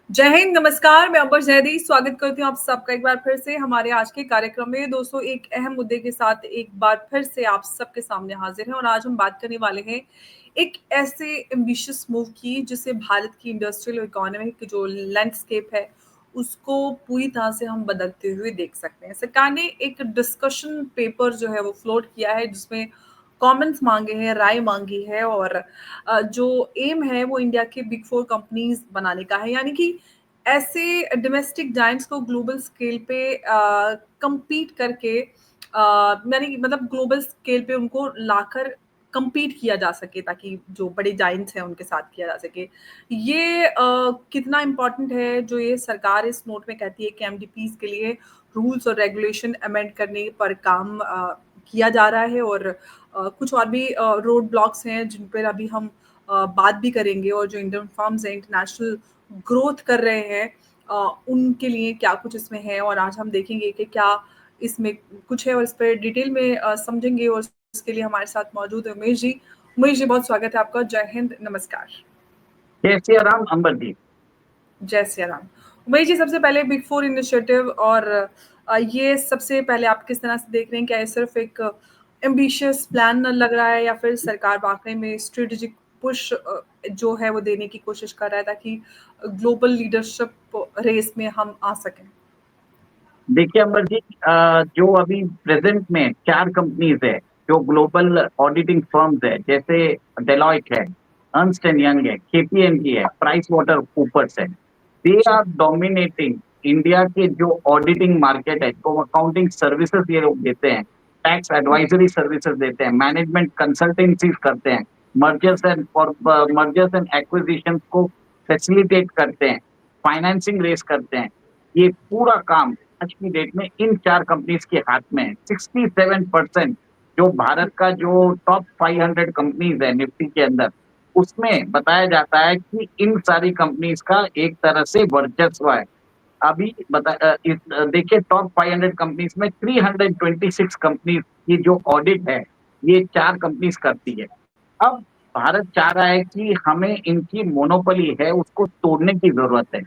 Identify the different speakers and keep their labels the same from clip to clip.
Speaker 1: जय हिंद, नमस्कार। मैं अंबर जैदी स्वागत करती हूँ आप सबका एक बार फिर से हमारे आज के कार्यक्रम में। दोस्तों, एक अहम मुद्दे के साथ एक बार फिर से आप सबके सामने हाजिर हैं और आज हम बात करने वाले हैं एक ऐसे एम्बिशियस मूव की जिससे भारत की इंडस्ट्रियल इकोनॉमिक जो लैंडस्केप है उसको पूरी तरह से हम बदलते हुए देख सकते हैं। सरकार ने एक डिस्कशन पेपर जो है वो फ्लोट किया है जिसमें कमेंट्स मांगे हैं, राय मांगी है और जो एम है वो इंडिया के बिग फोर कंपनीज बनाने का है, यानी कि ऐसे डोमेस्टिक जायंट्स को ग्लोबल स्केल पे compete करके यानी कि मतलब ग्लोबल स्केल पे उनको लाकर compete किया जा सके ताकि जो बड़े जायंट्स हैं उनके साथ किया जा सके। ये कितना इम्पोर्टेंट है जो ये सरकार इस नोट में कहती है कि एमडीपीज के लिए रूल्स और रेगुलेशन अमेंड करने पर काम किया जा रहा है और कुछ और भी रोड ब्लॉक्स हैं जिन पर अभी हम बात भी करेंगे और जो इंडियन फर्म्स हैं इंटरनेशनल ग्रोथ कर रहे हैं उनके लिए क्या कुछ इसमें है और आज हम देखेंगे कि क्या इसमें कुछ है और इस पर डिटेल में समझेंगे और इसके लिए हमारे साथ मौजूद है उमेश जी। उमेश जी, बहुत स्वागत है आपका। जय हिंद, नमस्कार।
Speaker 2: जय सिया राम अंबर जी।
Speaker 1: जय सिया राम। उमेश जी, सबसे पहले बिग फोर इनिशिएटिव और ये सबसे पहले आप किस तरह से देख रहे हैं? क्या ये सिर्फ एक एम्बिशियस प्लान लग रहा है या फिर सरकार वाकई में स्ट्रेटेजिक पुश जो है वो देने की कोशिश कर रहा है ताकि ग्लोबल लीडरशिप रेस में हम आ सकें?
Speaker 2: देखिए अंबर जी, जो अभी प्रेजेंट में 4 कंपनीज है जो ग्लोबल ऑडिटिंग फर्म्स है, जैसे डेलॉयट है, अर्नस्ट एंड यंग है, केपीएमजी है, प्राइस वाटर कूपर्स है। दे
Speaker 1: जी।
Speaker 2: आर डोमिनेटिंग इंडिया के जो ऑडिटिंग मार्केट है, जो अकाउंटिंग सर्विसेज ये लोग देते हैं, टैक्स एडवाइजरी सर्विसेज देते हैं, मैनेजमेंट कंसल्टेंसीज करते हैं, मर्जर्स एंड एक्विजिशन को फैसिलिटेट करते हैं, फाइनेंसिंग रेस करते हैं। ये पूरा काम आज की डेट में इन 4 कंपनीज के हाथ में है। 67% जो भारत का जो टॉप 500 कंपनीज है निफ्टी के अंदर, उसमें बताया जाता है कि इन सारी कंपनीज का एक तरह से वर्चस्व है। अभी देखिए, टॉप 500 कंपनीज में 326 कंपनीज की जो ऑडिट है ये 4 कंपनीज करती है। अब भारत चाह रहा है कि हमें इनकी मोनोपोली है उसको तोड़ने की जरूरत है,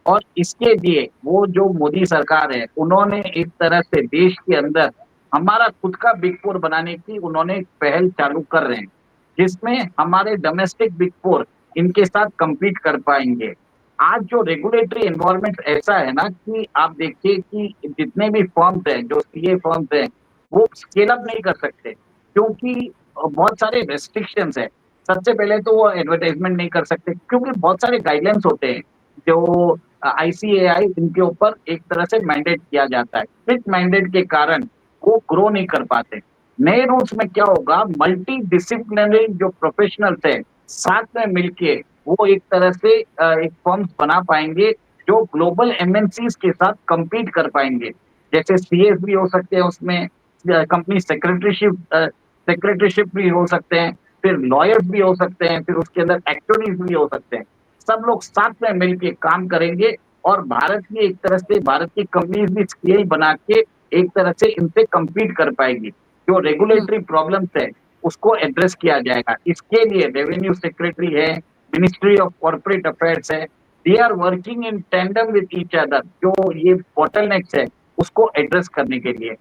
Speaker 2: और इसके लिए वो जो मोदी सरकार है उन्होंने एक तरह से देश के अंदर हमारा खुद का बिग फोर बनाने की उन्होंने एक पहल चालू कर रहे हैं, जिसमें हमारे डोमेस्टिक बिग फोर इनके साथ compete कर पाएंगे। आज जो रेगुलेटरी एनवायरनमेंट ऐसा है ना कि आप देखिए कि जितने भी फर्म्स हैं, जो सीए फर्म्स हैं, वो स्केल अप नहीं कर सकते क्योंकि बहुत सारे रेस्ट्रिक्शंस है। सबसे पहले तो वो एडवर्टाइजमेंट नहीं कर सकते क्योंकि बहुत सारे गाइडलाइंस होते हैं जो आईसीएआई इनके ऊपर एक तरह से मैंडेट किया जाता है। स्ट्रिक्ट मैंडेट के कारण वो ग्रो नहीं कर पाते। नए रूल्स में क्या होगा, मल्टी डिसिप्लिनरी जो प्रोफेशनल्स है साथ में मिलके वो एक तरह से एक फर्म्स बना पाएंगे जो ग्लोबल एमएनसीज के साथ compete कर पाएंगे। जैसे सीएस भी हो सकते हैं उसमें, कंपनी सेक्रेटरीशिप भी हो सकते हैं, फिर लॉयर्स भी हो सकते हैं, फिर उसके अंदर एक्चुअरीज भी हो सकते हैं। सब लोग साथ में मिलके काम करेंगे और भारत की एक तरह से भारत की कंपनीज भी स्केल बना के एक तरह से इनसे compete कर पाएगी। जो रेगुलेटरी प्रॉब्लम्स है उसको एड्रेस किया जाएगा। इसके लिए रेवेन्यू सेक्रेटरी है, मिनिस्ट्री ऑफ कॉर्पोरेट अफेयर्स है, they are working in tandem with each other, जो ये बॉटलनेक्स है उसको एड्रेस करने के लिए।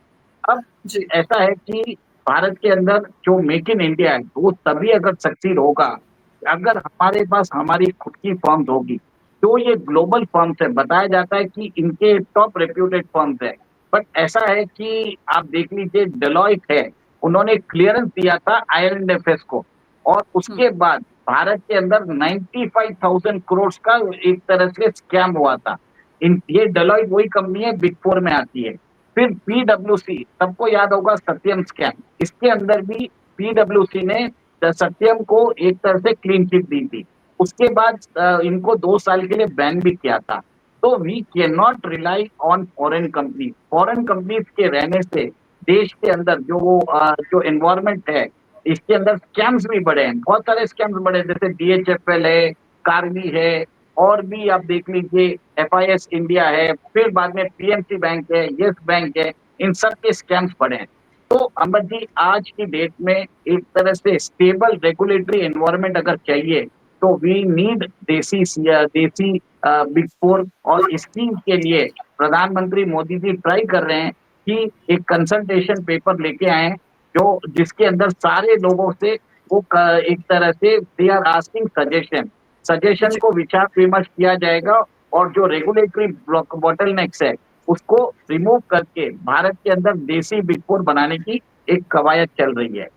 Speaker 2: अब
Speaker 1: जी।
Speaker 2: ऐसा है कि भारत के अंदर जो मेक इन इंडिया है वो तभी अगर सक्सीड होगा अगर हमारे पास हमारी खुद की फर्म्स होगी। तो ये ग्लोबल फर्म्स है, बताया जाता है कि इनके टॉप रेप्यूटेड फर्म्स है, बट ऐसा है कि आप देख लीजिए डेलॉयट है, उन्होंने क्लियरेंस दिया था आईएलएंडएफएस को, और उसके बाद भारत के अंदर 95,000 करोड़ का एक तरह से स्कैम हुआ था। इन ये डेलॉयट वही कंपनी है, बिग फोर में आती है। फिर पीडब्ल्यूसी, सबको याद होगा सत्यम स्कैम, इसके अंदर भी पीडब्ल्यूसी ने सत्यम को एक तरह से क्लीन चिट दी थी। उसके बाद इनको 2 साल के लिए बैन भी किया था। तो we can not rely on foreign company. Foreign companies के रहने से देश के अंदर जो एनवायरमेंट है इसके अंदर स्कैम्स भी बढ़े हैं, बहुत सारे स्कैम्स बढ़े, जैसे डीएचएफएल है, कार्वी है, और भी आप देख लीजिए एफआईएस इंडिया है, फिर बाद में पीएमसी बैंक है, यस बैंक है, इन सब के स्कैम्स बढ़े हैं। तो अमर जी, आज की डेट में एक तरह से स्टेबल रेगुलेटरी एनवायरनमेंट अगर चाहिए तो वी नीड देसी बिग फोर, और इसकी के लिए प्रधानमंत्री मोदी जी ट्राई कर रहे हैं कि एक कंसल्टेशन पेपर लेके आए, जो जिसके अंदर सारे लोगों से एक तरह से दे आर आस्किंग सजेशन
Speaker 1: जी।
Speaker 2: को विचार विमर्श किया जाएगा, और जो रेगुलेटरी बॉटलनेक्स है उसको रिमूव करके भारत के अंदर देसी बिग फोर बनाने की एक कवायद चल रही है।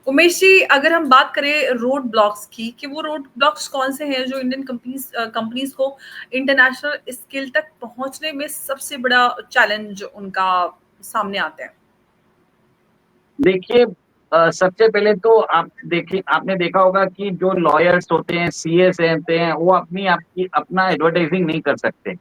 Speaker 1: उमेश जी, अगर हम बात करें रोड ब्लॉक्स की, कि वो रोड ब्लॉक्स कौन से हैं जो इंडियन कंपनीज को इंटरनेशनल स्केल तक पहुंचने में सबसे बड़ा चैलेंज उनका सामने आता है?
Speaker 2: देखिए, सबसे पहले तो आपने देखा होगा कि जो लॉयर्स होते हैं, सीएस होते हैं, वो अपना एडवर्टाइजिंग नहीं कर सकते।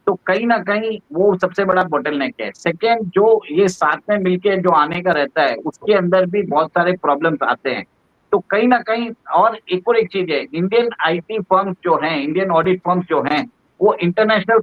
Speaker 2: तो कहीं न कहीं वो सबसे बड़ा बॉटलनेक है। सेकंड, जो ये साथ में मिलके जो आने का रहता है, उसके अंदर भी बहुत सारे प्रॉब्लम्स आते हैं। तो कहीं न कहीं, और एक चीज़ है, इंडियन आईटी फर्म्स जो हैं, इंडियन ऑडिट फर्म्स जो हैं, वो इंटरनेशनल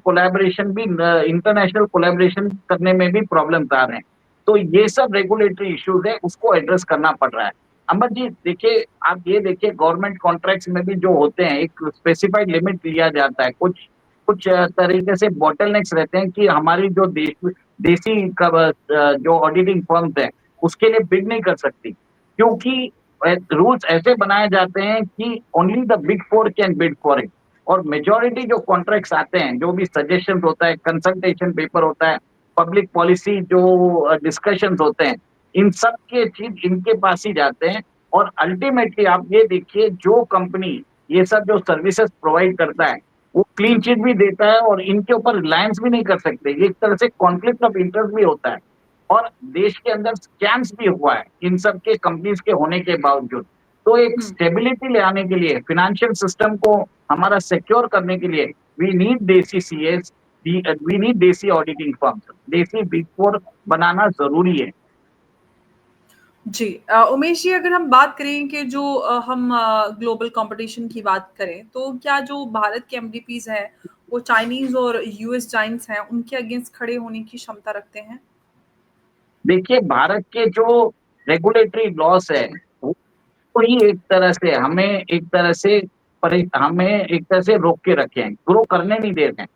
Speaker 2: कोलैबोरेशन करने में भी प्रॉब्लम्स आ रहे हैं। तो ये सब रेगुलेटरी इश्यूज़ है, उसको एड्रेस करना पड़ रहा है। अमर जी देखिए, आप ये देखिए, गवर्नमेंट कॉन्ट्रैक्ट्स में भी जो होते हैं, एक स्पेसिफाइड लिमिट लिया जाता है। कुछ कुछ तरीके से बॉटलनेक्स रहते हैं कि हमारी जो देसी जो ऑडिटिंग फर्म्स हैं, उसके लिए बिड नहीं कर सकती, क्योंकि रूल्स ऐसे बनाए जाते हैं कि only the big four can bid for it. और मेजॉरिटी जो कॉन्ट्रैक्ट्स आते हैं, जो भी सजेशन होता है, कंसल्टेशन पेपर होता है, पब्लिक पॉलिसी जो डिस्कशंस होते हैं, इन सब के चीज इनके पास ही जाते हैं। और अल्टीमेटली आप ये देखिए, जो कंपनी ये सब जो सर्विसेज प्रोवाइड करता है, वो क्लीन चिट भी देता है, और इनके ऊपर रिलायंस भी नहीं कर सकते। ये एक तरह से कॉन्फ्लिक्ट ऑफ इंटरेस्ट भी होता है, और देश के अंदर स्कैम्स भी हुआ है इन सब के कंपनीज के होने के बावजूद। तो एक
Speaker 1: हम्म।
Speaker 2: स्टेबिलिटी ले आने के लिए, फाइनेंशियल सिस्टम को हमारा सिक्योर करने के लिए, वी नीड देसी सीएस, वी नीड देसी ऑडिटिंग फर्म्स, देसी बिग फोर बनाना जरूरी है।
Speaker 1: जी। उमेश जी, अगर हम बात करें कि जो हम ग्लोबल कंपटीशन की बात करें, तो क्या जो भारत के एमडीपीज हैं वो चाइनीज और यूएस जाइंट्स हैं उनके अगेंस्ट खड़े होने की क्षमता रखते हैं?
Speaker 2: देखिए, भारत के जो रेगुलेटरी लॉस है, वो ही एक तरह से हमें एक तरह से रोक के रखे हैं, ग्रो करने नहीं दे रहे हैं।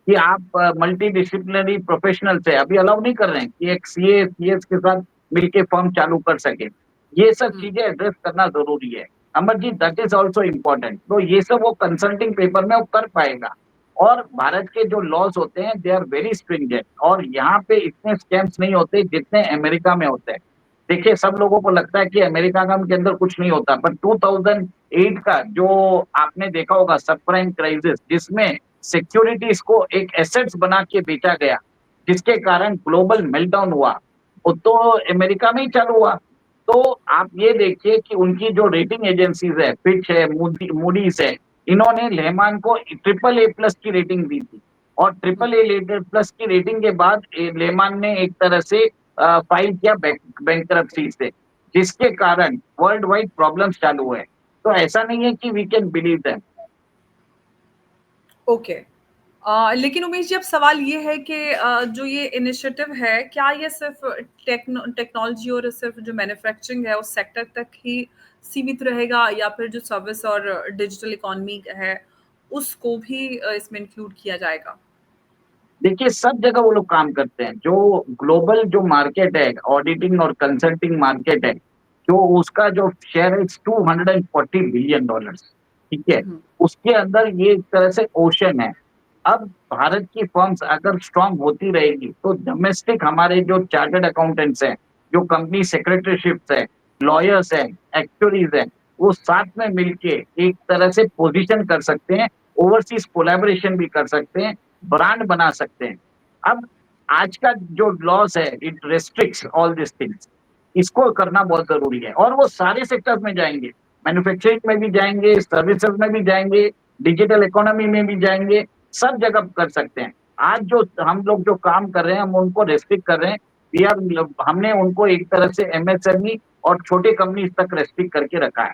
Speaker 2: कि आप मल्टी डिसिप्लिनरी प्रोफेशनल्स है, अभी अलाउ नहीं कर रहे हैं कि एक सीए सीएस के साथ मिलके फर्म चालू कर सके। ये सब
Speaker 1: हम्म।
Speaker 2: चीजें एड्रेस करना जरूरी है। Amar ji, that is also important. तो ये सब वो कंसल्टिंग पेपर में वो कर पाएगा। और भारत के जो लॉज होते हैं, दे आर वेरी स्ट्रिंजेंट, और यहाँ पे इतने स्कैम्स नहीं होते जितने अमेरिका में होते हैं। देखिए, सब लोगों को लगता है कि अमेरिका का के अंदर कुछ नहीं होता, पर 2008 का जो आपने देखा होगा सबप्राइम क्राइसिस, जिसमें सिक्योरिटीज को एक एसेट्स बना के बेचा गया, जिसके कारण ग्लोबल मेल्टडाउन हुआ, वो तो अमेरिका में ही चालू हुआ। तो आप ये देखिए कि उनकी जो रेटिंग एजेंसीज है, फिच है, मूडीज है, इन्होंने लेहमान को ट्रिपल ए प्लस की रेटिंग दी थी। और ट्रिपल ए प्लस की रेटिंग के बाद लेहमान ने एक तरह से फाइल किया बैंकरप्सी से, जिसके कारण वर्ल्ड वाइड प्रॉब्लम्स चालू हुए। तो ऐसा नहीं है कि we can believe them.
Speaker 1: Okay. लेकिन उमेश जी, अब सवाल ये है कि जो ये इनिशिएटिव है, क्या ये सिर्फ टेक्नोलॉजी और सिर्फ जो मैन्युफैक्चरिंग है उस सेक्टर तक ही सीमित रहेगा, या फिर जो सर्विस और डिजिटल इकोनॉमी है उसको भी इसमें इंक्लूड किया जाएगा?
Speaker 2: देखिए, सब जगह वो लोग काम करते हैं। जो ग्लोबल जो मार्केट है, ऑडिटिंग और कंसल्टिंग मार्केट है, जो उसका जो शेयर है, $240 बिलियन, ठीक है?
Speaker 1: हम्म।
Speaker 2: उसके अंदर ये एक तरह से ओशन है। अब भारत की फर्म्स अगर स्ट्रांग होती रहेगी, तो डोमेस्टिक हमारे जो चार्टर्ड अकाउंटेंट्स हैं, जो कंपनी सेक्रेटरीशिप्स है, लॉयर्स हैं, एक्चुअरीज हैं, वो साथ में मिलके एक तरह से पोजीशन कर सकते हैं, ओवरसीज कोलैबोरेशन भी कर सकते हैं, ब्रांड बना सकते हैं। अब आज का जो लॉस है, it restricts all this things. इसको करना बहुत ज़रूरी है, और वो सारे सेक्टर्स में जाएँगे। मैन्युफैक्चरिंग में भी जाएँगे, सर्विसेज़ में भी जाएँगे, डिजिटल इकोनॉमी में भी जाएँगे, सब जगह कर सकते हैं। आज जो हम लोग जो काम कर रहे हैं, हम उनको रेस्ट्रिक्ट कर रहे हैं। हमने उनको एक तरह से एमएसएमई और छोटे कंपनीज तक रेस्ट्रिक्ट करके रखा है।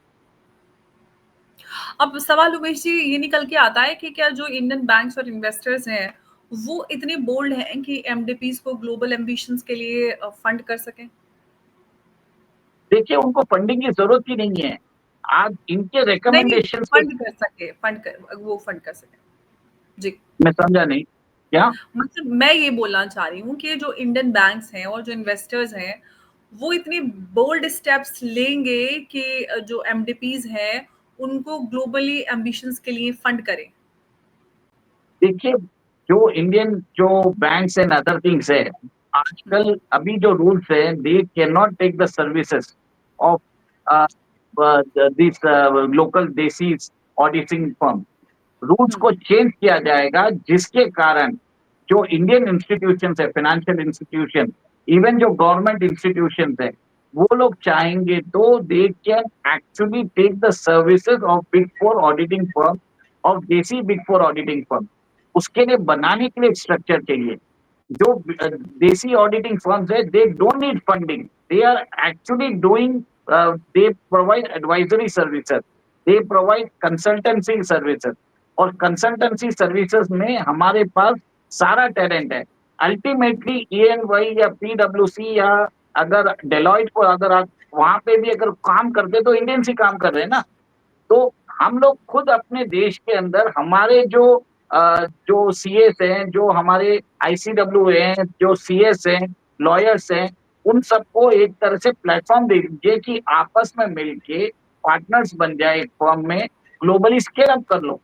Speaker 1: अब सवाल उमेश जी ये निकल के आता है कि क्या जो इंडियन बैंक्स और इन्वेस्टर्स हैं वो इतने बोल्ड हैं कि एमडीपीज को ग्लोबल एम्बिशंस के लिए फंड कर सकें?
Speaker 2: देखिए, उनको फंडिंग की ज़रूरत ही नहीं है। आज इनके
Speaker 1: नहीं,
Speaker 2: रिकमेंडेशन से
Speaker 1: फंड कर सके। जी।
Speaker 2: मैं समझा नहीं क्या।
Speaker 1: मतलब मैं ये बोलना चाह रही हूँ कि जो इंडियन बैंक्स हैं और जो इन्वेस्टर्स हैं, वो इतनी बोल्ड स्टेप्स लेंगे कि जो एमडीपीज हैं, उनको ग्लोबली एम्बिशंस के लिए फंड करें।
Speaker 2: देखिए, जो इंडियन जो बैंक्स एंड अदर थिंग्स है, आजकल अभी जो रूल्स है, they can not take the services of this local desi auditing firm. Rules
Speaker 1: हुँ,
Speaker 2: को चेंज किया जाएगा, जिसके कारण जो इंडियन इंस्टीट्यूशन है, फाइनेंशियल इंस्टीट्यूशन, इवन जो गवर्नमेंट इंस्टीट्यूशन है, वो लोग चाहेंगे तो they can actually take the services of big four auditing firm, of desi big four auditing firm. उसके लिए बनाने के लिए स्ट्रक्चर चाहिए। जो देसी ऑडिटिंग फर्म्स है, they don't need funding, they are actually doing, they provide advisory services, they provide consultancy services. और कंसल्टेंसी सर्विसेज में हमारे पास सारा टैलेंट है। अल्टीमेटली EY या PwC या अगर डेलॉइट को अगर आप वहां पे भी अगर काम करते तो इंडियंस ही काम कर रहे हैं ना। तो हम लोग खुद अपने देश के अंदर हमारे जो सीएस हैं, जो हमारे आईसीडब्ल्यू हैं, जो सीएस हैं, लॉयर्स हैं, उन सबको एक तरह से प्लेटफॉर्म दे दीजिए कि आपस में मिलके पार्टनर्स बन जाए एक फर्म में, ग्लोबली स्केल अप कर लो।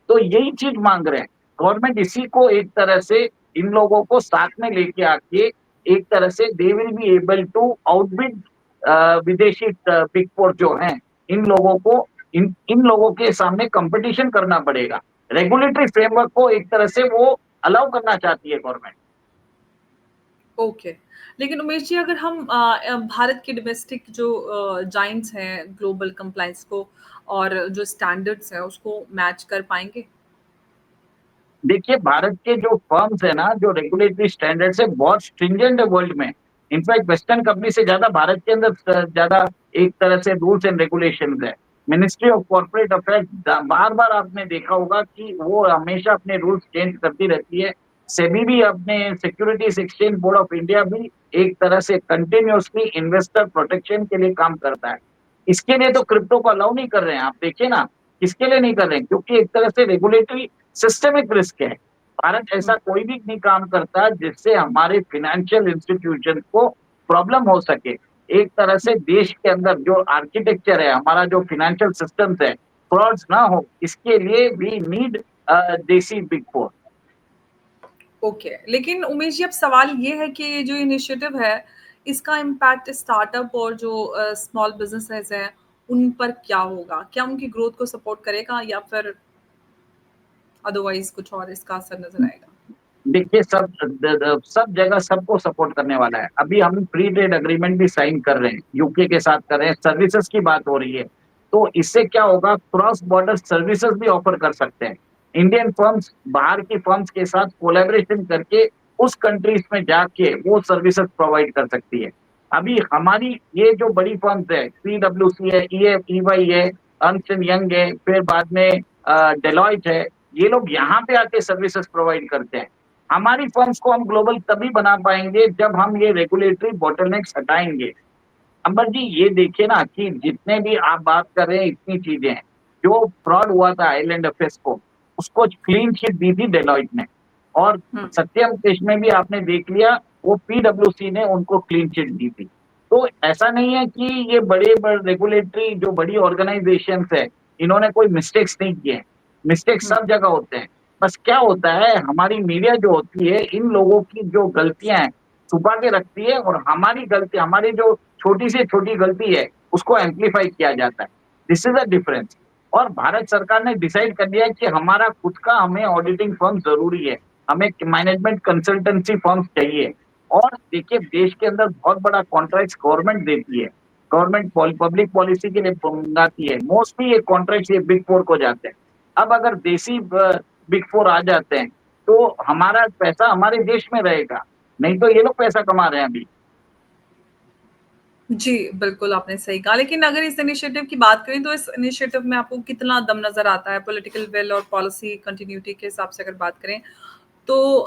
Speaker 2: तो यही चीज मांग रहे हैं गवर्नमेंट। इसी को एक तरह से इन लोगों को साथ में लेके आके एक तरह से they will be able to outbid विदेशी बिग फोर जो हैं, इन लोगों को इन इन लोगों के सामने कंपटीशन करना पड़ेगा। रेगुलेटरी फ्रेमवर्क को एक तरह से वो अलाउ करना चाहती है गवर्नमेंट।
Speaker 1: ओके। लेकिन उमेश जी, अगर हम भारत के डोमेस्टिक जो जायंट्स हैं ग्लोबल कंप्लायंस को और जो स्टैंडर्ड्स हैं, उसको मैच कर पाएँगे?
Speaker 2: देखिए, भारत के जो फर्म्स है ना, जो रेगुलेटरी स्टैंडर्ड्स है, बहुत स्ट्रिंजेंट है वर्ल्ड में। इनफैक्ट वेस्टर्न कंट्री से ज्यादा भारत के अंदर ज्यादा एक तरह से रूल्स एंड रेगुलेशंस है। मिनिस्ट्री ऑफ कॉर्पोरेट अफेयर्स बार बार आपने देखा होगा कि वो हमेशा अपने रूल्स चेंज करती रहती है। सेबी भी अपने securities exchange board of India भी एक तरह से कंटिन्यूअसली इन्वेस्टर प्रोटेक्शन के लिए काम करता है। इसके लिए तो क्रिप्टो को अलाउ नहीं कर रहे हैं। आप देखिए ना, किसके लिए नहीं कर रहे हैं? क्योंकि एक तरह से रेगुलेटरी सिस्टेमिक रिस्क है। भारत ऐसा
Speaker 1: हुँ,
Speaker 2: कोई भी नहीं काम करता जिससे हमारे फाइनेंशियल इंस्टीट्यूशन को प्रॉब्लम हो सके। एक तरह से देश के अंदर जो आर्किटेक्चर है, हमारा जो फाइनेंशियल सिस्टम्स है, फ्रॉड्स ना हो, इसके लिए वी नीड देसी बिग फोर।
Speaker 1: ओके। लेकिन उमेश जी, अब सवाल ये है कि ये जो इनिशिएटिव है, इसका इम्पैक्ट स्टार्टअप और जो स्मॉल बिज़नेसेस हैं, उन पर क्या होगा? क्या उनकी ग्रोथ को सपोर्ट करेगा या फिर अदरवाइज़ कुछ और इसका असर नज़र आएगा?
Speaker 2: देखिए, सब जगह सबको सपोर्ट करने वाला है। अभी हम फ्री ट्रेड एग्रीमेंट भी साइन कर रहे हैं, यूके के साथ कर रहे हैं, सर्विसेज की बात हो रही है। तो इससे क्या होगा, क्रॉस बॉर्डर सर्विसेज भी ऑफर कर सकते हैं। इंडियन फर्म्स बाहर की फर्म्स के साथ कोलैबोरेशन करके उस कंट्रीज में जाके वो सर्विसेज प्रोवाइड कर सकती है। अभी हमारी ये जो बड़ी फर्म्स है, PwC है, EY है, अर्नस्ट एंड यंग है, फिर बाद में डेलॉइट है, ये लोग यहाँ पे आके सर्विसेज प्रोवाइड करते हैं। हमारी फर्म्स को हम ग्लोबल तभी बना पाएंगे जब हम ये रेगुलेटरी बॉटलनेक्स हटाएंगे। अंबर जी, ये देखिए ना कि जितने भी आप बात कर रहे हैं, इतनी चीजें हैं। जो फ्रॉड हुआ था आइलैंड अफेयर्स को, उसको क्लीन चिट दी थी डेलॉइट ने। और
Speaker 1: हुँ,
Speaker 2: सत्यम केस में भी आपने देख लिया, वो PwC ने उनको क्लीन चिट दी थी। तो ऐसा नहीं है कि ये बड़े बड़े रेगुलेटरी जो बड़ी ऑर्गेनाइजेशन है, इन्होंने कोई मिस्टेक्स नहीं किए हैं। मिस्टेक्स
Speaker 1: हुँ,
Speaker 2: सब जगह होते हैं। बस क्या होता है, हमारी मीडिया जो होती है, इन लोगों की जो गलतियां हैं छुपा के रखती है, और हमारी गलती, हमारी जो छोटी से छोटी गलती है, उसको एम्पलीफाई किया जाता है। This is the difference. और भारत सरकार ने डिसाइड कर लिया कि हमारा खुद का, हमें ऑडिटिंग फर्म जरूरी है, हमें मैनेजमेंट कंसल्टेंसी फर्म चाहिए। और देखिए, देश के अंदर बहुत बड़ा कॉन्ट्रैक्ट गवर्नमेंट देती है। गवर्नमेंट पब्लिक पॉलिसी के लिए मंगाती है। मोस्टली ये कॉन्ट्रैक्ट ये बिग फोर को जाते हैं। अब अगर देसी बिग फोर आ जाते हैं, तो हमारा पैसा हमारे देश में रहेगा। नहीं तो ये लोग पैसा कमा रहे हैं अभी।
Speaker 1: जी, बिल्कुल आपने सही कहा। लेकिन अगर इस इनिशिएटिव की बात करें, तो इस इनिशिएटिव में आपको कितना दम नज़र आता है पॉलिटिकल विल और पॉलिसी कंटिन्यूटी के हिसाब से अगर बात करें? तो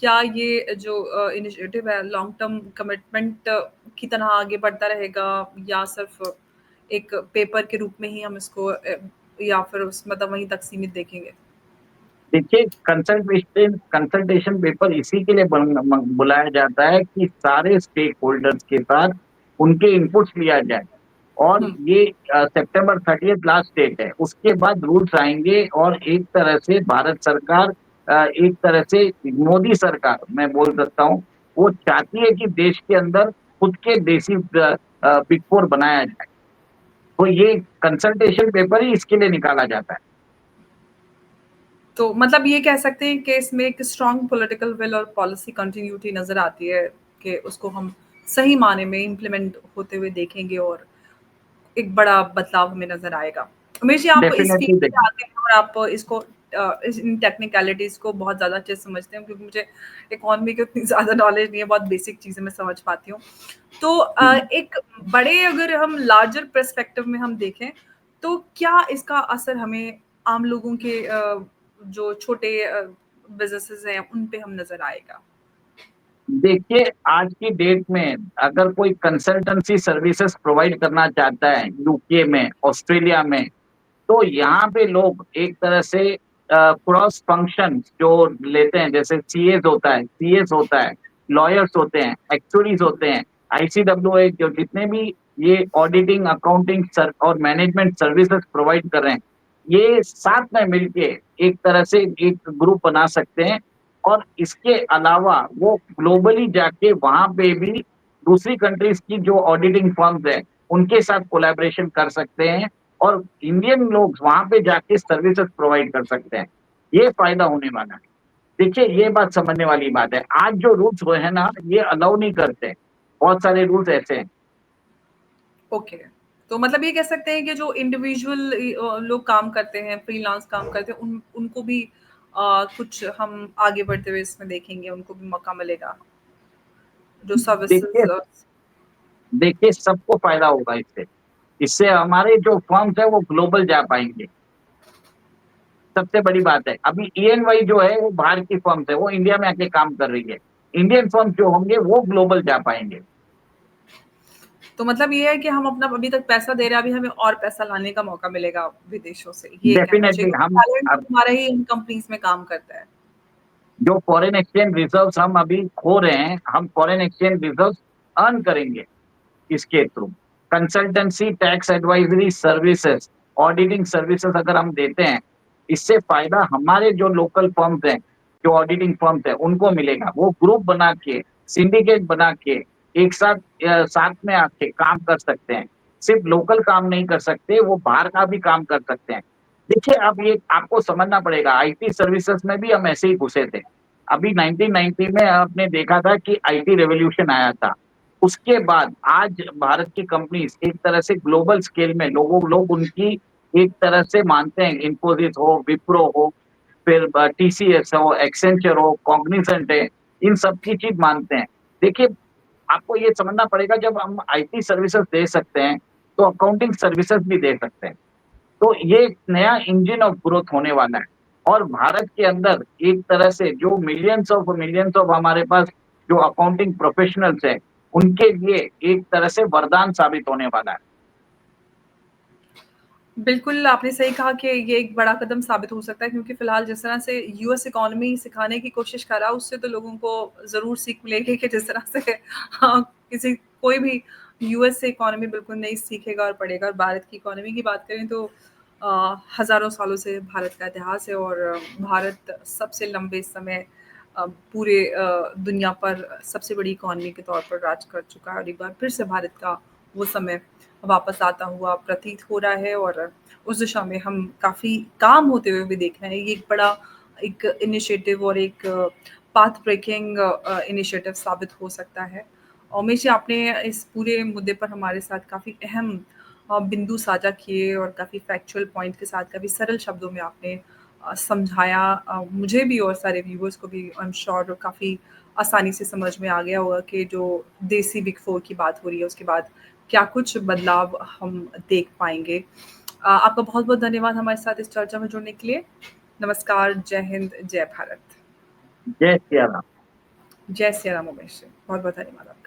Speaker 1: क्या ये जो इनिशिएटिव है लॉन्ग टर्म कमिटमेंट की तरह आगे बढ़ता रहेगा या सिर्फ़ एक पेपर के रूप में ही हम इसको या फिर उस मतलब वहीं तक सीमित देखेंगे?
Speaker 2: देखिए, कंसल्टेशन पेपर इसी के लिए बुलाया जाता है कि सारे स्टेक होल्डर्स के साथ उनके इनपुट्स लिया जाए। और
Speaker 1: हुँ।
Speaker 2: ये सितंबर 30th लास्ट डेट है, उसके बाद रूल्स आएंगे और एक तरह से भारत सरकार, एक तरह से मोदी सरकार मैं बोल सकता हूँ, वो चाहती है कि देश के अंदर खुद के देसी बिग फोर बनाया जाए। तो ये कंसल्टेशन पेपर ही इसके लिए निकाला जाता है।
Speaker 1: तो मतलब ये कह सकते हैं कि इसमें एक स्ट्रॉन्ग पॉलिटिकल विल और पॉलिसी कंटिन्यूटी नज़र आती है कि उसको हम सही मायने में इम्प्लीमेंट होते हुए देखेंगे और एक बड़ा बदलाव हमें नज़र आएगा। उमेश जी, आप इस
Speaker 2: डेफिनेटली
Speaker 1: फील्ड से
Speaker 2: देखिए।
Speaker 1: आते हैं और आप इसको इन टेक्निकैलिटीज़ को बहुत ज़्यादा अच्छे से समझते हैं, क्योंकि मुझे इकोनॉमी की उतनी ज़्यादा नॉलेज नहीं है, बहुत बेसिक चीज़ें मैं समझ पाती हूँ। तो एक बड़े अगर हम लार्जर पर्सपेक्टिव में हम देखें, तो क्या इसका असर हमें आम लोगों के जो छोटे बिज़नेसेस हैं, उन पे हम नज़र आएगा?
Speaker 2: देखिए, आज की डेट में अगर कोई कंसल्टेंसी सर्विसेज प्रोवाइड करना चाहता है यूके में, ऑस्ट्रेलिया में, तो यहाँ पे लोग एक तरह से क्रॉस फंक्शन जो लेते हैं, जैसे सीएस होता है, लॉयर्स होते हैं, एक्चुअरीज होते हैं, आईसीडब्ल्यूए, जो जितने भी ये ऑडिटिंग, अकाउंटिंग और मैनेजमेंट सर्विसेज प्रोवाइड कर रहे हैं, ये साथ में मिलके एक तरह से एक ग्रुप बना सकते हैं। और इसके अलावा वो ग्लोबली जाके वहाँ पे भी दूसरी कंट्रीज की जो ऑडिटिंग फर्म्स है, उनके साथ कोलैबोरेशन कर सकते हैं और इंडियन लोग वहाँ पे जाके सर्विसेज प्रोवाइड कर सकते हैं। ये फ़ायदा होने वाला है। देखिए, ये बात समझने वाली बात है। आज जो रूल्स हुए हैं ना, ये अलाउ नहीं करते। बहुत सारे रूल्स ऐसे हैं।
Speaker 1: ओके। तो मतलब ये कह सकते हैं कि जो इंडिविजुअल लोग काम करते हैं, फ्रीलांस काम करते हैं, उनको भी कुछ हम आगे बढ़ते हुए इसमें देखेंगे, उनको भी मौका मिलेगा, जो
Speaker 2: देखिए
Speaker 1: सर्विसेज़
Speaker 2: देखिए सबको फ़ायदा होगा इससे। इससे हमारे जो फर्म्स हैं, वो ग्लोबल जा पाएँगे। सबसे बड़ी बात है, अभी ईएनवाई जो है, वो बाहर की फर्म्स है, वो इंडिया में आके काम कर रही है। इंडियन फर्म्स जो होंगे, वो ग्लोबल जा पाएँगे।
Speaker 1: तो मतलब ये है कि हम अपना अभी तक पैसा दे रहे हैं, अभी हमें और पैसा लाने का मौका मिलेगा विदेशों से, ये कहना चाहिए,
Speaker 2: डेफ़िनेटली
Speaker 1: क्योंकि
Speaker 2: हम
Speaker 1: टैलेंट
Speaker 2: अब
Speaker 1: हमारा ही इन कंपनीज़ में काम करता है।
Speaker 2: जो फॉरेन एक्सचेंज रिजर्व्स हम अभी खो रहे हैं, हम फॉरेन एक्सचेंज रिजर्व्स अर्न करेंगे इसके through. Consultancy, tax advisory services, auditing services अगर हम देते हैं, इससे फ़ायदा हमारे जो लोकल फर्म्स हैं, जो ऑडिटिंग फर्म्स हैं, उनको मिलेगा। वो ग्रुप बना के, सिंडिकेट बना के, एक साथ साथ में आके काम कर सकते हैं। सिर्फ़ लोकल काम नहीं कर सकते, वो बाहर का भी काम कर सकते हैं। देखिए, अब ये आपको समझना पड़ेगा, आईटी सर्विसेज में भी हम ऐसे ही घुसे थे। अभी 1990 में आपने देखा था कि आईटी रिवॉल्यूशन आया था। उसके बाद आज भारत की कंपनीज़ एक तरह से ग्लोबल स्केल में लोग उनकी एक तरह से मानते हैं, इन्फोसिस हो, विप्रो हो, फिर टीसीएस हो, एक्सेंचर हो, कॉग्निजेंट है, इन सब की चीज़ मानते हैं। देखिए, आपको ये समझना पड़ेगा, जब हम आईटी सर्विसेज़ दे सकते हैं, तो अकाउंटिंग सर्विसेज़ भी दे सकते हैं। तो ये एक नया इंजन ऑफ ग्रोथ होने वाला है और भारत के अंदर एक तरह से जो मिलियंस ऑफ हमारे पास जो अकाउंटिंग प्रोफेशनल्स हैं, उनके लिए एक तरह से वरदान साबित होने वाला है।
Speaker 1: बिल्कुल, आपने सही कहा कि ये एक बड़ा कदम साबित हो सकता है, क्योंकि फ़िलहाल जिस तरह से यूएस इकोनॉमी सिखाने की कोशिश कर रहा है, उससे तो लोगों को ज़रूर सीख मिलेगी कि जिस तरह से हाँ, किसी कोई भी यूएस से इकोनॉमी बिल्कुल नहीं सीखेगा और पढ़ेगा। और भारत की इकोनॉमी की बात करें तो हज़ारों सालों से भारत का इतिहास है और भारत सबसे लंबे समय पूरे दुनिया पर सबसे बड़ी इकोनॉमी के तौर पर राज कर चुका है, और एक बार फिर से भारत का वो समय वापस आता हुआ प्रतीत हो रहा है और उस दिशा में हम काफ़ी काम होते हुए भी देख रहे हैं। ये एक बड़ा एक इनिशिएटिव और एक पाथ ब्रेकिंग इनिशिएटिव साबित हो सकता है। और उमेश जी, आपने इस पूरे मुद्दे पर हमारे साथ काफ़ी अहम बिंदु साझा किए और काफ़ी फैक्चुअल पॉइंट के साथ काफ़ी सरल शब्दों में आपने समझाया, मुझे भी और सारे व्यूअर्स को भी आई एम श्योर काफ़ी आसानी से समझ में आ गया होगा कि जो देसी बिग फोर की बात हो रही है, उसके बाद क्या कुछ बदलाव हम देख पाएँगे। आपका बहुत-बहुत धन्यवाद हमारे साथ इस चर्चा में जुड़ने के लिए। नमस्कार, जय हिंद, जय भारत।
Speaker 2: जय सिया राम।
Speaker 1: जय सिया राम उमेश जी। बहुत-बहुत धन्यवाद आपका।